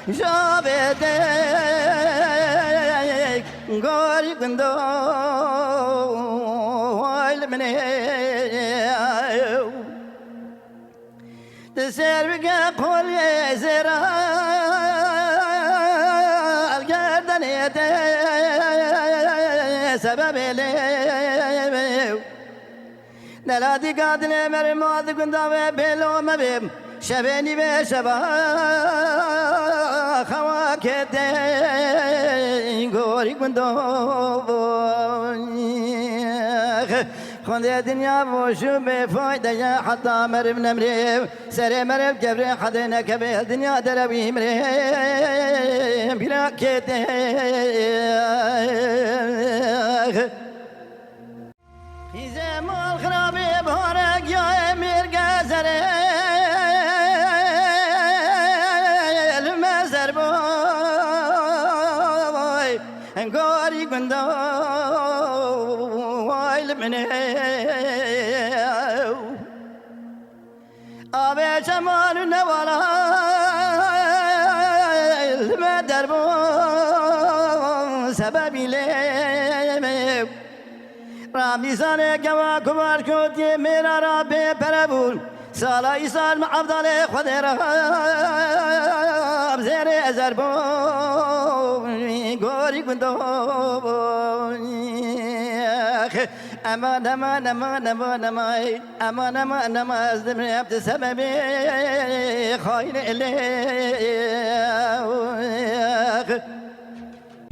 جابتك قاري قندو المني تسير بقى قول يا زرا القردن سبب لي نلادي قادني مرماد قندوة بلو مبيم شبيني بشبا خواكتين قوري قندوة خذ الدنيا وشو بفايدة يا حتى مرب نمريب سري مرب كبري حدنا كبه الدنيا دروي مريب بلا كتين إذا ما الخرابي بهارك يا أمير قازري المزر بوي انقاري قندوي المنيو أبي شمال النوالا المدر بو سببي لي رامي سالي كما كبار كوتي ميرا رابي بربون سالا يسال مع أفضل خدرة بزيري أزربون قوري كنتون أمان أمان أمان أمان أمان أمان أمان أمان أزدمني أبت سببي خاين إليك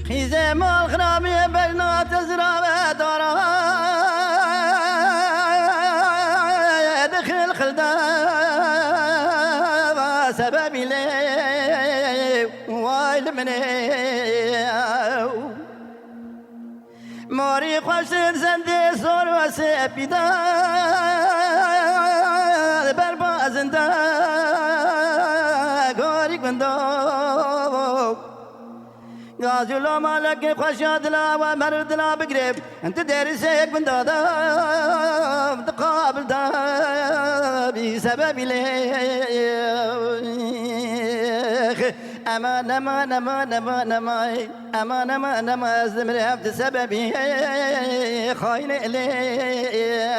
خيزة مال خرابي بينا تزرع دارا دخل خلدا سببي لي وايل مني موري خوش زندي صور وسبيدا بربازندا غوري كندو غازلو مالك خشاد لا ومرد لا بقرب انت داري سيك من دادا تقابل دا بسبب ليك امان امان امان امان امان امان امان امان ازدمري هفت سببي خاين اليك